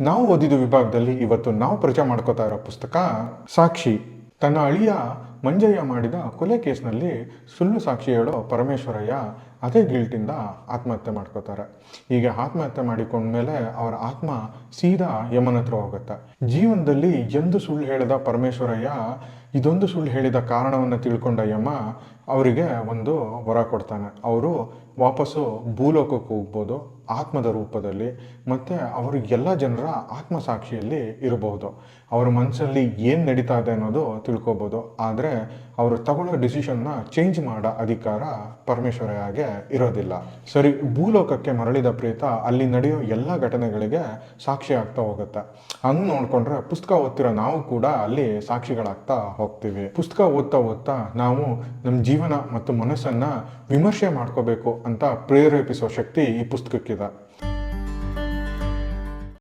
ನಾವು ಓದಿದ ವಿಭಾಗದಲ್ಲಿ ಇವತ್ತು ನಾವು ಪರಿಚಯ ಮಾಡ್ಕೋತಾ ಇರೋ ಪುಸ್ತಕ ಸಾಕ್ಷಿ. ತನ್ನ ಅಳಿಯ ಮಂಜಯ್ಯ ಮಾಡಿದ ಕೊಲೆ ಕೇಸ್ನಲ್ಲಿ ಸುಳ್ಳು ಸಾಕ್ಷಿ ಹೇಳೋ ಪರಮೇಶ್ವರಯ್ಯ ಅದೇ ಗಿಲ್ಟಿಂದ ಆತ್ಮಹತ್ಯೆ ಮಾಡ್ಕೋತಾರೆ. ಹೀಗೆ ಆತ್ಮಹತ್ಯೆ ಮಾಡಿಕೊಂಡ್ಮೇಲೆ ಅವರ ಆತ್ಮ ಸೀದಾ ಯಮನ ಹತ್ರ ಹೋಗುತ್ತೆ. ಜೀವನದಲ್ಲಿ ಎಂದು ಸುಳ್ಳು ಹೇಳಿದ ಪರಮೇಶ್ವರಯ್ಯ ಇದೊಂದು ಸುಳ್ಳು ಹೇಳಿದ ಕಾರಣವನ್ನು ತಿಳ್ಕೊಂಡ ಯಮ ಅವರಿಗೆ ಒಂದು ವರ ಕೊಡ್ತಾನೆ. ಅವರು ವಾಪಸ್ಸು ಭೂಲೋಕಕ್ಕೆ ಹೋಗ್ಬೋದು ಆತ್ಮದ ರೂಪದಲ್ಲಿ, ಮತ್ತು ಅವರು ಎಲ್ಲ ಜನರ ಆತ್ಮಸಾಕ್ಷಿಯಲ್ಲಿ ಇರಬಹುದು. ಅವ್ರ ಮನಸ್ಸಲ್ಲಿ ಏನು ನಡೀತಾ ಇದೆ ಅನ್ನೋದು ತಿಳ್ಕೊಬೋದು. ಆದರೆ ಅವರು ತಗೊಳ್ಳೋ ಡಿಸಿಷನ್ನ ಚೇಂಜ್ ಮಾಡೋ ಅಧಿಕಾರ ಪರಮೇಶ್ವರಯ್ಯಗೆ ಇರೋದಿಲ್ಲ. ಸರಿ, ಭೂಲೋಕಕ್ಕೆ ಮರಳಿದ ಪ್ರೇತ ಅಲ್ಲಿ ನಡೆಯೋ ಎಲ್ಲ ಘಟನೆಗಳಿಗೆ ಸಾಕ್ಷಿ ಆಗ್ತಾ ಹೋಗುತ್ತೆ. ಹಂಗೆ ನೋಡ್ಕೊಂಡ್ರೆ ಪುಸ್ತಕ ಓದ್ತಿರೋ ನಾವು ಕೂಡ ಅಲ್ಲಿ ಸಾಕ್ಷಿಗಳಾಗ್ತಾ ಹೋಗ್ತೀವಿ. ಪುಸ್ತಕ ಓದ್ತಾ ಓದ್ತಾ ನಾವು ನಮ್ಮ ಜೀವನ ಮತ್ತು ಮನಸ್ಸನ್ನು ವಿಮರ್ಶೆ ಮಾಡ್ಕೋಬೇಕು ಅಂತ ಪ್ರೇರೇಪಿಸೋ ಶಕ್ತಿ ಈ ಪುಸ್ತಕಕ್ಕಿದೆ.